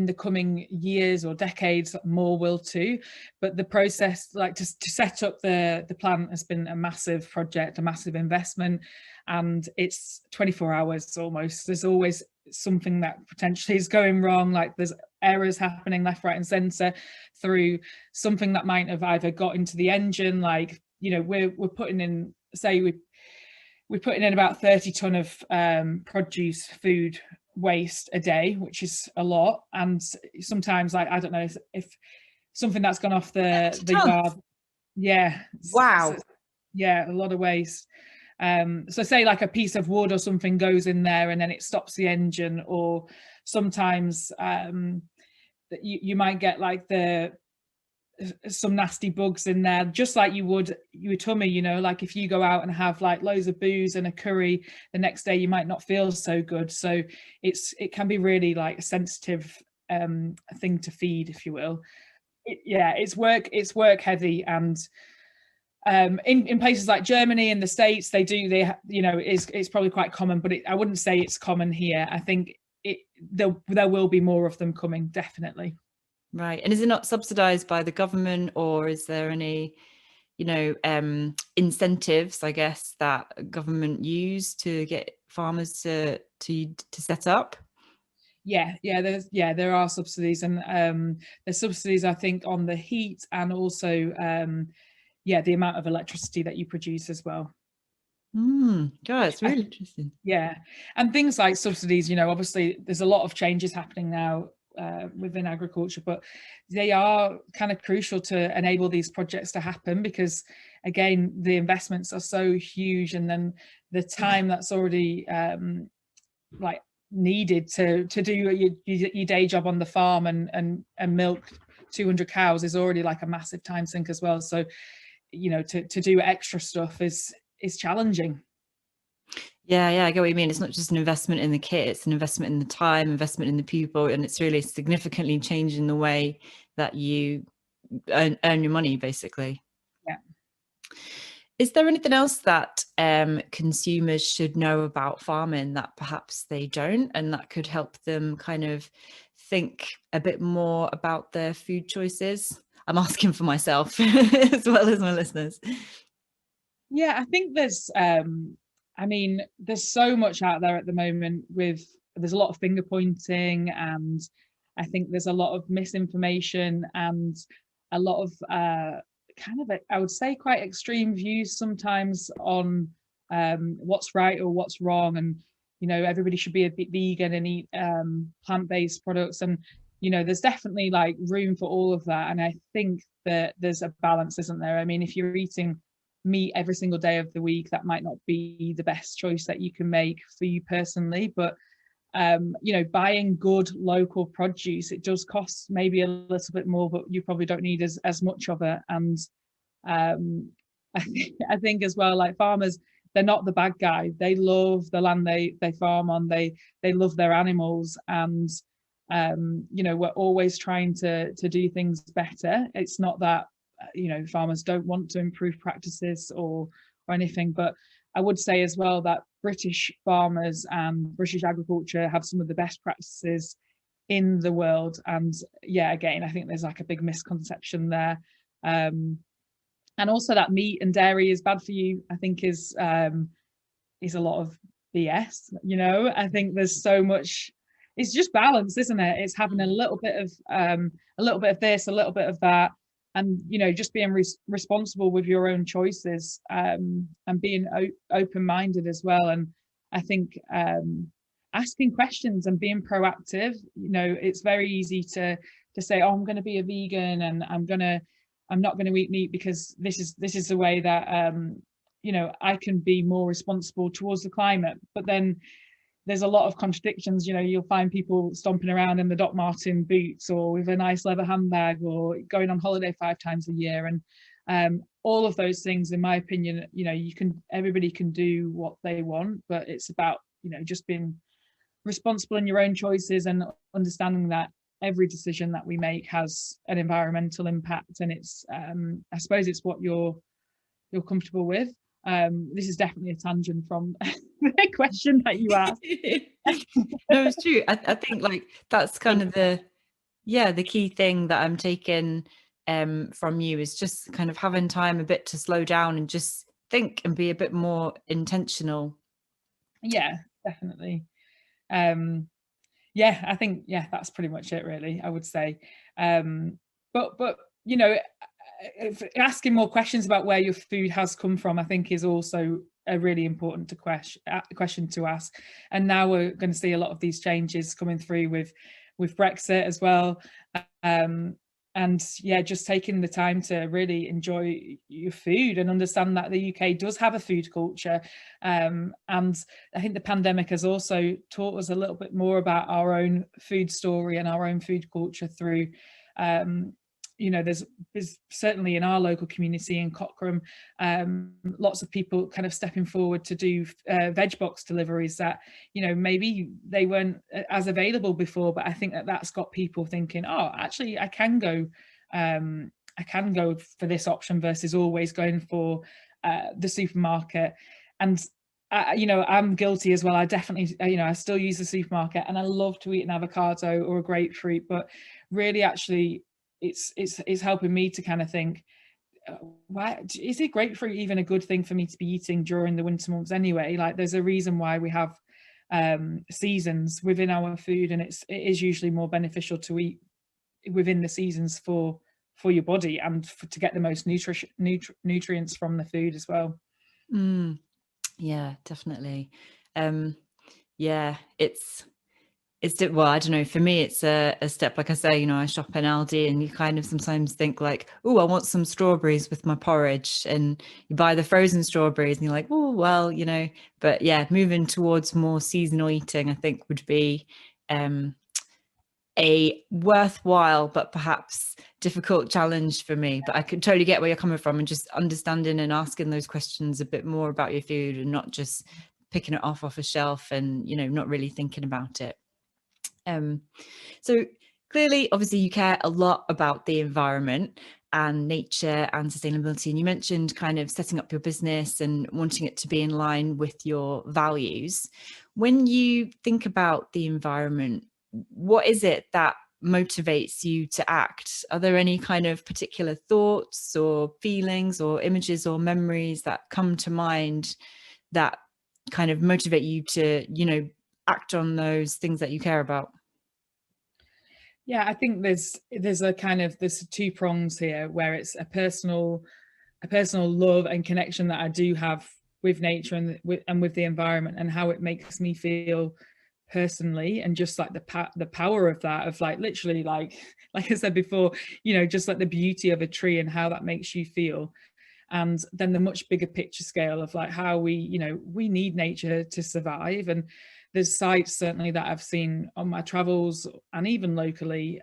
the coming years or decades more will too. But the process, like to set up the plant, has been a massive project, a massive investment, and it's 24 hours almost. There's always something that potentially is going wrong, like there's errors happening left, right and centre through something that might have either got into the engine, like we're putting in, say we're putting in about 30 ton of produce food waste a day, which is a lot. And sometimes, like, I don't know if something that's gone off the yard. Yeah. Wow. Yeah, a lot of waste. So say like a piece of wood or something goes in there and then it stops the engine, or sometimes you might get like some nasty bugs in there, just like you would your tummy, you know, like if you go out and have like loads of booze and a curry, the next day you might not feel so good. So it can be really like a sensitive thing to feed, if you will. It's work heavy. And in places like Germany and the States, they you know, it's probably quite common, but I wouldn't say it's common here. I think there will be more of them coming, definitely. Right. And is it not subsidized by the government, or is there any, you know, incentives, I guess, that government use to get farmers to set up? There are subsidies, and there's subsidies, I think, on the heat, and also the amount of electricity that you produce as well. God, it's really interesting. Yeah, and things like subsidies, you know, obviously there's a lot of changes happening now within agriculture, but they are kind of crucial to enable these projects to happen, because again, the investments are so huge, and then the time that's already like needed to do your day job on the farm and milk 200 cows is already like a massive time sink as well. So, you know, to do extra stuff is challenging. Yeah, I get what you mean. It's not just an investment in the kit, it's an investment in the time, investment in the people, and it's really significantly changing the way that you earn your money, basically. Yeah. Is there anything else that consumers should know about farming that perhaps they don't, and that could help them kind of think a bit more about their food choices? I'm asking for myself as well as my listeners. Yeah, I think there's there's so much out there at the moment. There's a lot of finger pointing, and I think there's a lot of misinformation and a lot of I would say quite extreme views sometimes on what's right or what's wrong, and you know, everybody should be a bit vegan and eat plant-based products, and you know, there's definitely like room for all of that. And I think that there's a balance, isn't there? I mean, if you're eating meat every single day of the week, that might not be the best choice that you can make for you personally, but you know, buying good local produce, it does cost maybe a little bit more, but you probably don't need as much of it. And I think as well, like farmers, they're not the bad guy. They love the land they farm on. They love their animals, and you know, we're always trying to do things better. It's not that you know, farmers don't want to improve practices or anything, but I would say as well that British farmers and British agriculture have some of the best practices in the world. And yeah, again, I think there's like a big misconception there. And also that meat and dairy is bad for you, I think is a lot of BS. You know, I think there's so much, it's just balance, isn't it? It's having a little bit of this, a little bit of that, and you know, just being responsible with your own choices, and being open-minded as well. And I think asking questions and being proactive, you know, it's very easy to say, oh, I'm going to be a vegan, and I'm not going to eat meat because this is the way that you know, I can be more responsible towards the climate. But then there's a lot of contradictions. You know, you'll find people stomping around in the Doc Marten boots or with a nice leather handbag or going on holiday 5 times a year. And all of those things, in my opinion, you know, everybody can do what they want, but it's about, you know, just being responsible in your own choices and understanding that every decision that we make has an environmental impact. And it's, I suppose it's what you're comfortable with. This is definitely a tangent from the question that you asked. No, it's true. I think like that's kind of the key thing that I'm taking from you is just kind of having time a bit to slow down and just think and be a bit more intentional. Yeah, definitely. I think that's pretty much it, really, I would say. But you know, asking more questions about where your food has come from, I think, is also a really important question to ask. And now we're going to see a lot of these changes coming through with Brexit as well. and yeah, just taking the time to really enjoy your food and understand that the UK does have a food culture. And I think the pandemic has also taught us a little bit more about our own food story and our own food culture through, you know, there's certainly in our local community in Cochrane, lots of people kind of stepping forward to do veg box deliveries that, you know, maybe they weren't as available before, but I think that that's got people thinking, oh, actually I can go for this option versus always going for the supermarket. And you know, I'm guilty as well. I definitely, you know, I still use the supermarket, and I love to eat an avocado or a grapefruit, but really actually it's helping me to kind of think, why is it grapefruit even a good thing for me to be eating during the winter months anyway? Like, there's a reason why we have seasons within our food, and it is usually more beneficial to eat within the seasons for your body and to get the most nutrients from the food as well. Yeah, definitely. Yeah, it's well, I don't know, for me it's a step, like I say, you know, I shop in Aldi, and you kind of sometimes think like, oh, I want some strawberries with my porridge, and you buy the frozen strawberries and you're like, oh, well, you know. But yeah, moving towards more seasonal eating, I think, would be a worthwhile but perhaps difficult challenge for me. But I could totally get where you're coming from, and just understanding and asking those questions a bit more about your food, and not just picking it off a shelf and, you know, not really thinking about it. So clearly, obviously, you care a lot about the environment and nature and sustainability. And you mentioned kind of setting up your business and wanting it to be in line with your values. When you think about the environment, what is it that motivates you to act? Are there any kind of particular thoughts or feelings or images or memories that come to mind that kind of motivate you to, you know, act on those things that you care about? Yeah, I think there's two prongs here, where it's a personal love and connection that I do have with nature and with the environment, and how it makes me feel personally, and just like the power of that, of like literally like I said before, you know, just like the beauty of a tree and how that makes you feel. And then the much bigger picture scale of like how we, you know, we need nature to survive. And there's sites certainly that I've seen on my travels and even locally,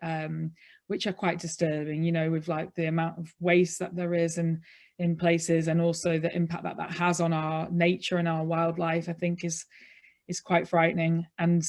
which are quite disturbing, you know, with like the amount of waste that there is in places, and also the impact that that has on our nature and our wildlife, I think is quite frightening. And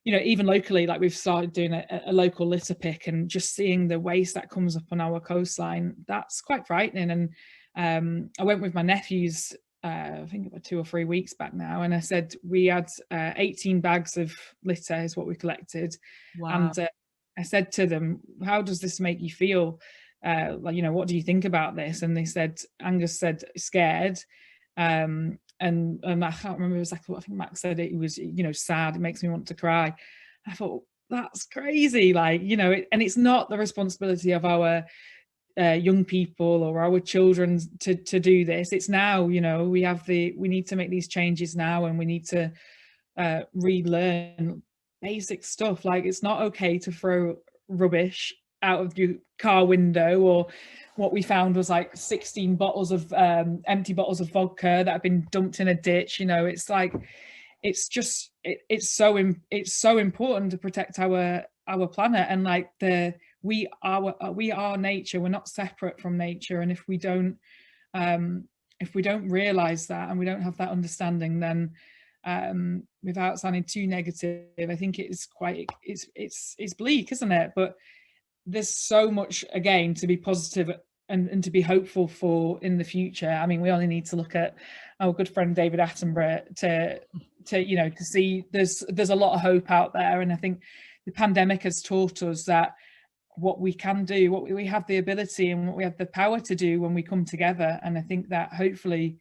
you know, even locally, like we've started doing a local litter pick, and just seeing the waste that comes up on our coastline, that's quite frightening. And I went with my nephews, I think about 2 or 3 weeks back now, and I said we had 18 bags of litter is what we collected. Wow. And I said to them, how does this make you feel? Like, you know, what do you think about this? And they said, Angus said, scared. And I can't remember exactly what, I think Max said it was, you know, sad, it makes me want to cry. I thought, that's crazy, like, you know, and it's not the responsibility of our young people or our children to do this. It's now, you know, we need to make these changes now, and we need to relearn basic stuff. Like, it's not okay to throw rubbish out of your car window, or what we found was like 16 bottles of empty bottles of vodka that have been dumped in a ditch. You know, it's like, it's just it's so important to protect our planet. And like we are nature, we're not separate from nature. And if we don't realize that, and we don't have that understanding, then without sounding too negative, I think it's bleak, isn't it? But there's so much, again, to be positive and to be hopeful for in the future. I mean, we only need to look at our good friend David Attenborough to you know, to see there's a lot of hope out there. And I think the pandemic has taught us that what we can do, what we have the ability and what we have the power to do when we come together. And I think that hopefully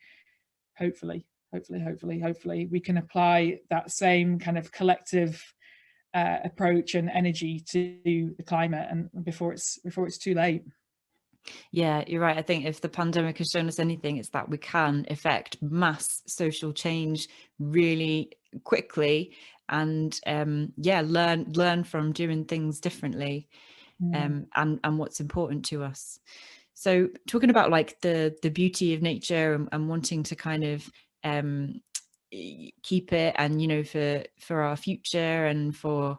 we can apply that same kind of collective approach and energy to the climate, and before it's too late. Yeah, you're right. I think if the pandemic has shown us anything, it's that we can effect mass social change really quickly, and yeah, learn from doing things differently. and what's important to us. So talking about like the beauty of nature and wanting to kind of keep it, and, you know, for our future and for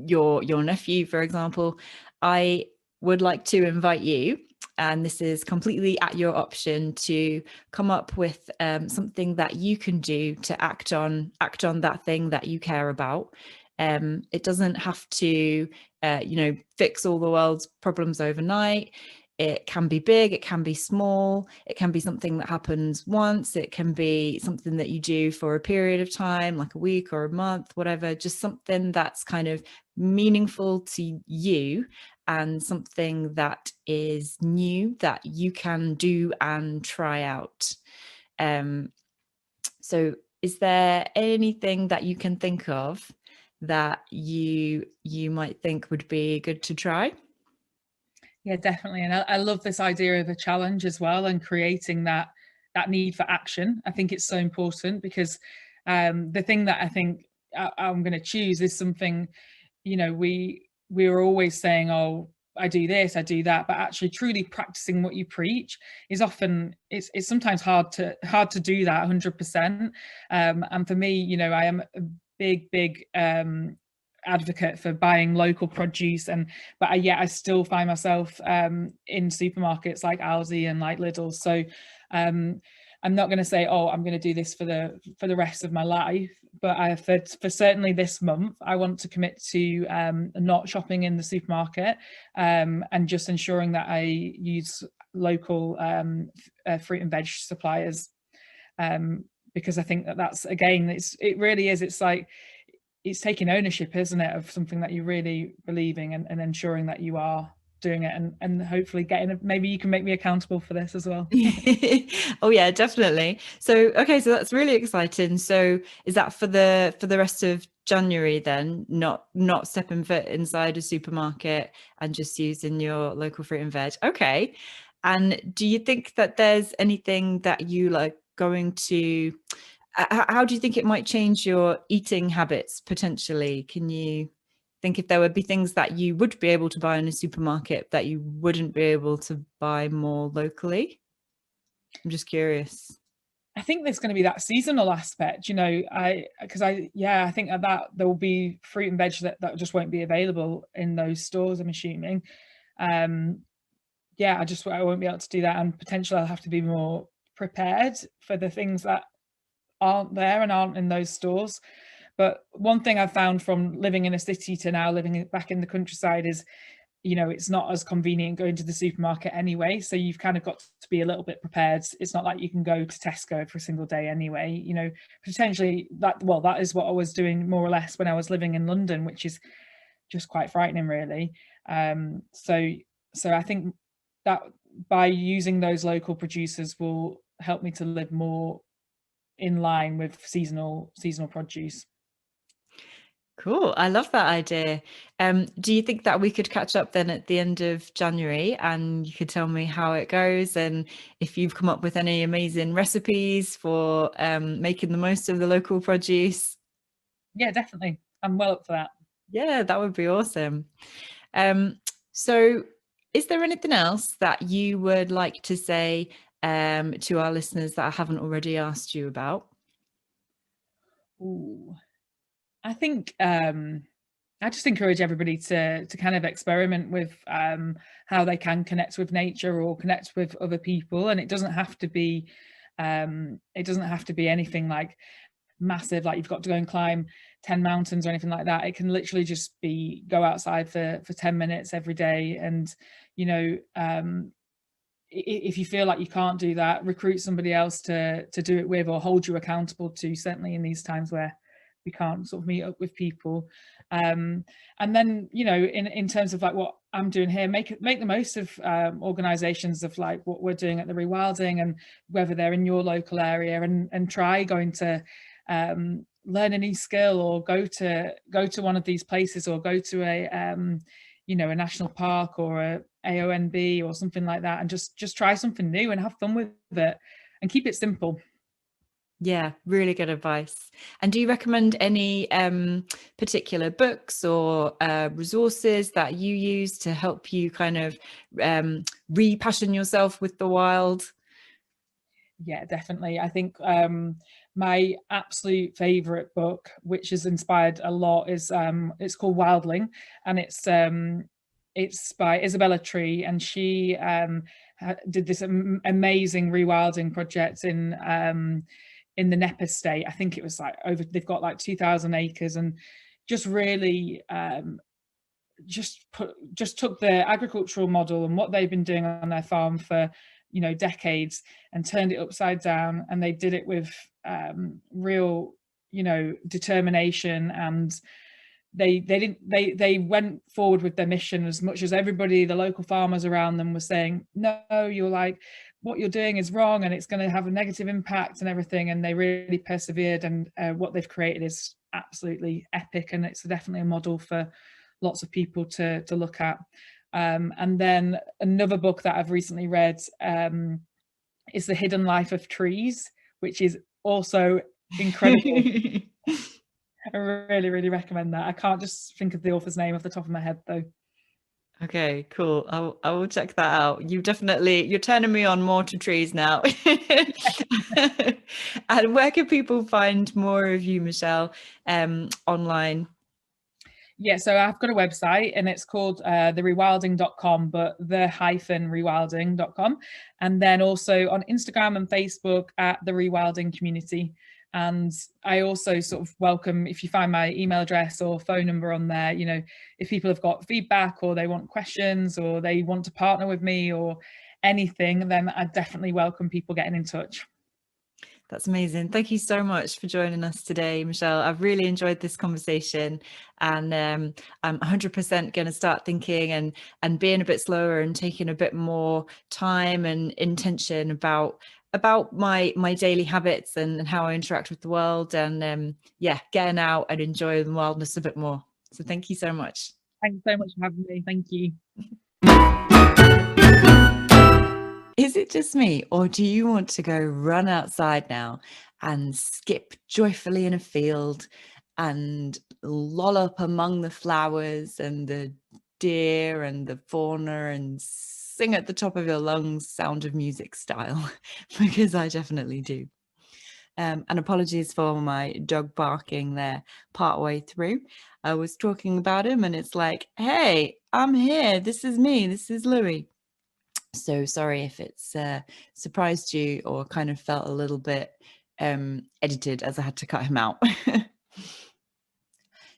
your nephew, for example, I would like to invite you, and this is completely at your option, to come up with something that you can do to act on that thing that you care about. It doesn't have to, you know, fix all the world's problems overnight. It can be big, it can be small, it can be something that happens once, it can be something that you do for a period of time, like a week or a month, whatever, just something that's kind of meaningful to you and something that is new that you can do and try out. So is there anything that you can think of that you might think would be good to try? Yeah, definitely. And I love this idea of a challenge as well, and creating that need for action. I think it's so important, because the thing that I think I'm going to choose is something, you know, we were always saying, oh, I do this, I do that, but actually truly practicing what you preach is often, it's sometimes hard to do that 100%. And for me, you know, I am a big advocate for buying local produce, but I still find myself in supermarkets like Aldi and like Lidl. So I'm not going to say, oh, I'm going to do this for the rest of my life, but for certainly this month, I want to commit to not shopping in the supermarket, and just ensuring that I use local fruit and veg suppliers, because I think that's, again, it really is. It's like, it's taking ownership, isn't it, of something that you really believe in, and ensuring that you are doing it, and hopefully maybe you can make me accountable for this as well. Oh yeah, definitely. So okay, so that's really exciting. So is that for the rest of January then, not stepping foot inside a supermarket and just using your local fruit and veg? Okay. And do you think that there's anything that you like going to, how do you think it might change your eating habits potentially? Can you think if there would be things that you would be able to buy in a supermarket that you wouldn't be able to buy more locally? I'm just curious. I think there's going to be that seasonal aspect, you know, I think that there will be fruit and veg that just won't be available in those stores, I'm assuming. Yeah, I won't be able to do that, and potentially I'll have to be more prepared for the things that aren't there and aren't in those stores. But one thing I've found from living in a city to now living back in the countryside is, you know, it's not as convenient going to the supermarket anyway. So you've kind of got to be a little bit prepared. It's not like you can go to Tesco for a single day anyway. You know, potentially that is what I was doing more or less when I was living in London, which is just quite frightening, really. So I think that by using those local producers will help me to live more in line with seasonal produce. Cool. I love that idea. Do you think that we could catch up then at the end of January and you could tell me how it goes, and if you've come up with any amazing recipes for making the most of the local produce? Yeah, definitely. I'm well up for that. Yeah, that would be awesome. So is there anything else that you would like to say to our listeners that I haven't already asked you about? Ooh. I think I just encourage everybody to kind of experiment with how they can connect with nature or connect with other people, and it doesn't have to be anything like massive, like you've got to go and climb 10 mountains or anything like that. It can literally just be go outside for 10 minutes every day, and you know, if you feel like you can't do that, recruit somebody else to do it with, or hold you accountable to, certainly in these times where we can't sort of meet up with people. And then, you know, in terms of like what I'm doing here, make the most of organizations of like what we're doing at the Rewilding, and whether they're in your local area, and try going to learn a new skill, or go to one of these places, or go to a you know, a national park or a AONB or something like that, and just try something new and have fun with it, and keep it simple. Yeah, really good advice. And do you recommend any particular books or resources that you use to help you kind of repassion yourself with the wild? Yeah, definitely. I think my absolute favorite book, which has inspired a lot, is it's called Wildling, and it's by Isabella Tree, and she did this amazing rewilding project in the Napa state. I think it was like over, they've got like 2,000 acres, and just really just took the agricultural model and what they've been doing on their farm for, you know, decades, and turned it upside down. And they did it with real, you know, determination, and they went forward with their mission, as much as everybody, the local farmers around them, was saying, no, you're like, what you're doing is wrong and it's going to have a negative impact and everything. And they really persevered, and what they've created is absolutely epic, and it's definitely a model for lots of people to look at. And then another book that I've recently read is The Hidden Life of Trees, which is also incredible. I really, really recommend that. I can't just think of the author's name off the top of my head though. Okay, cool. I will check that out. You're turning me on more to trees now. And where can people find more of you, Michelle, online? Yeah, so I've got a website, and it's called therewilding.com, but the-rewilding.com. And then also on Instagram and Facebook at the Rewilding Community. And I also sort of welcome, if you find my email address or phone number on there, you know, if people have got feedback or they want questions or they want to partner with me or anything, then I definitely welcome people getting in touch. That's amazing. Thank you so much for joining us today, Michelle. I've really enjoyed this conversation, and I'm 100% going to start thinking and being a bit slower and taking a bit more time and intention about my daily habits and how I interact with the world, and yeah, getting out and enjoy the wildness a bit more. So thank you so much. Thanks so much for having me. Thank you. Is it just me, or do you want to go run outside now and skip joyfully in a field and lollop among the flowers and the deer and the fauna and sing at the top of your lungs, Sound of Music style? Because I definitely do. And apologies for my dog barking there partway through. I was talking about him and it's like, hey, I'm here. This is me. This is Louis. So sorry if it's surprised you or kind of felt a little bit edited, as I had to cut him out.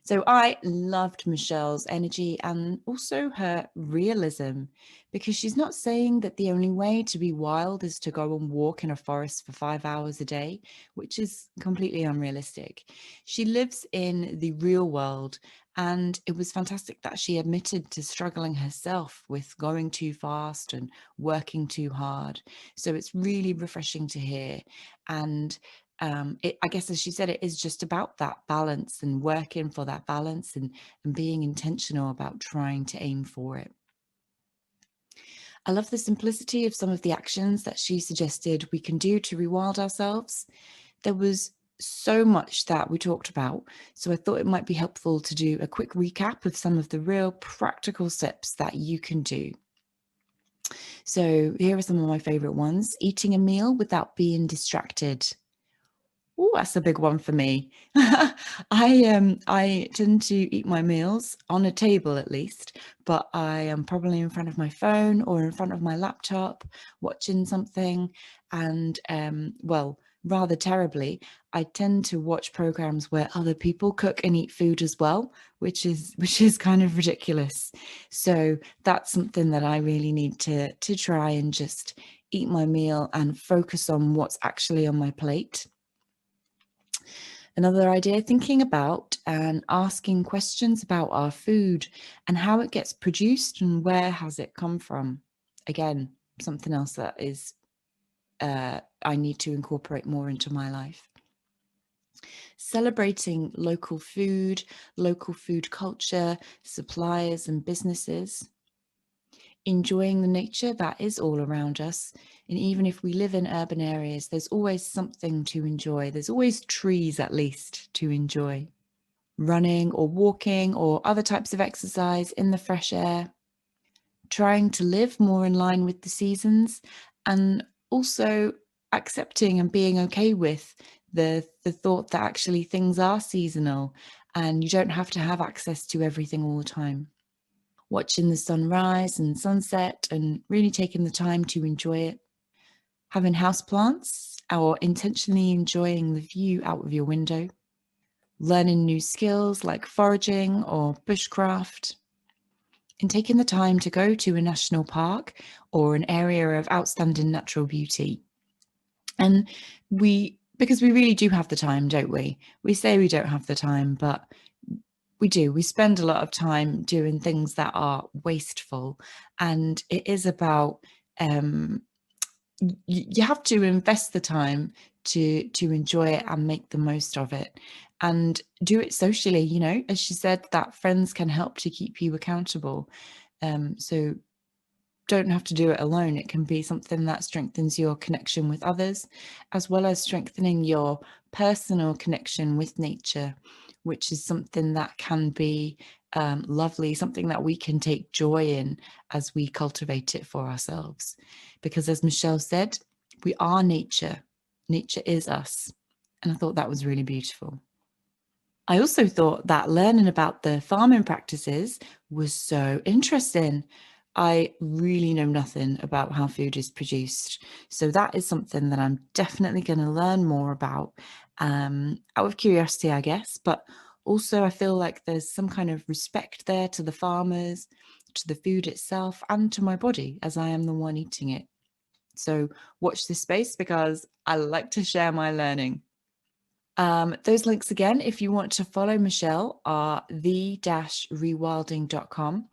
So I loved Michelle's energy and also her realism, because she's not saying that the only way to be wild is to go and walk in a forest for 5 hours a day, which is completely unrealistic. She lives in the real world, and it was fantastic that she admitted to struggling herself with going too fast and working too hard. So it's really refreshing to hear. And I guess, as she said, it is just about that balance and working for that balance and being intentional about trying to aim for it. I love the simplicity of some of the actions that she suggested we can do to rewild ourselves. There was so much that we talked about, so I thought it might be helpful to do a quick recap of some of the real practical steps that you can do. So here are some of my favorite ones. Eating a meal without being distracted. Oh, that's a big one for me. I tend to eat my meals on a table at least, but I am probably in front of my phone or in front of my laptop watching something. And well, rather terribly, I tend to watch programs where other people cook and eat food as well, which is kind of ridiculous. So that's something that I really need to try and just eat my meal and focus on what's actually on my plate. Another idea, thinking about and asking questions about our food and how it gets produced and where has it come from. Again, something else that is I need to incorporate more into my life. Celebrating local food culture, suppliers and businesses. enjoying the nature that is all around us. And even if we live in urban areas, there's always something to enjoy. There's always trees, at least, to enjoy. Running or walking or other types of exercise in the fresh air. Trying to live more in line with the seasons, and also accepting and being okay with the thought that actually things are seasonal and you don't have to have access to everything all the time. Watching the sunrise and sunset and really taking the time to enjoy it. Having houseplants or intentionally enjoying the view out of your window. Learning new skills like foraging or bushcraft. And taking the time to go to a national park or an area of outstanding natural beauty. And because we really do have the time, don't we? We say we don't have the time, but we do. We spend a lot of time doing things that are wasteful. And it is about, you have to invest the time to enjoy it and make the most of it, and do it socially. You know, as she said, that friends can help to keep you accountable. So don't have to do it alone. It can be something that strengthens your connection with others, as well as strengthening your personal connection with nature, which is something that can be lovely, something that we can take joy in as we cultivate it for ourselves. Because as Michelle said, we are nature. Nature is us. And I thought that was really beautiful. I also thought that learning about the farming practices was so interesting. I really know nothing about how food is produced. So that is something that I'm definitely going to learn more about, out of curiosity, I guess. But also I feel like there's some kind of respect there to the farmers, to the food itself, and to my body as I am the one eating it. So watch this space because I like to share my learning. Those links again, if you want to follow Michelle, are the-rewilding.com.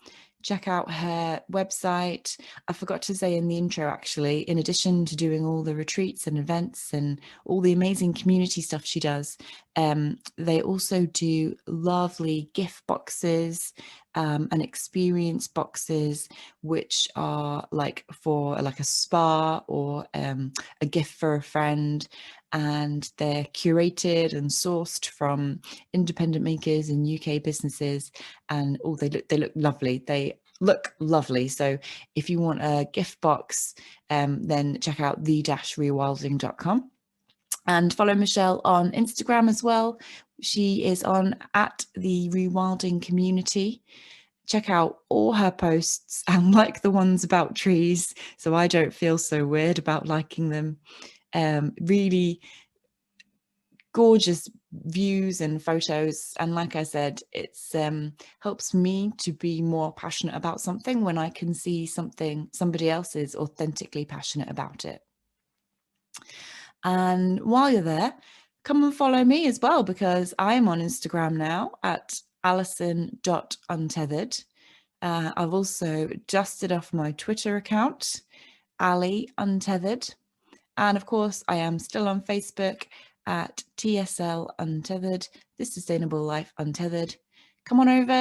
Check out her website. I forgot to say in the intro, actually, in addition to doing all the retreats and events and all the amazing community stuff she does, they also do lovely gift boxes and experience boxes, which are like for like a spa or a gift for a friend. And they're curated and sourced from independent makers and UK businesses, and they look lovely. They look lovely. So if you want a gift box, then check out the-rewilding.com. And follow Michelle on Instagram as well. She is on at the Rewilding Community. Check out all her posts and like the ones about trees, so I don't feel so weird about liking them. Really gorgeous views and photos, and like I said, it's helps me to be more passionate about something when I can see somebody else is authentically passionate about it. And while you're there, come and follow me as well, because I am on Instagram now at alison.untethered. I've also dusted off my Twitter account, Ali Untethered. And of course, I am still on Facebook at TSL Untethered, This Sustainable Life Untethered. Come on over,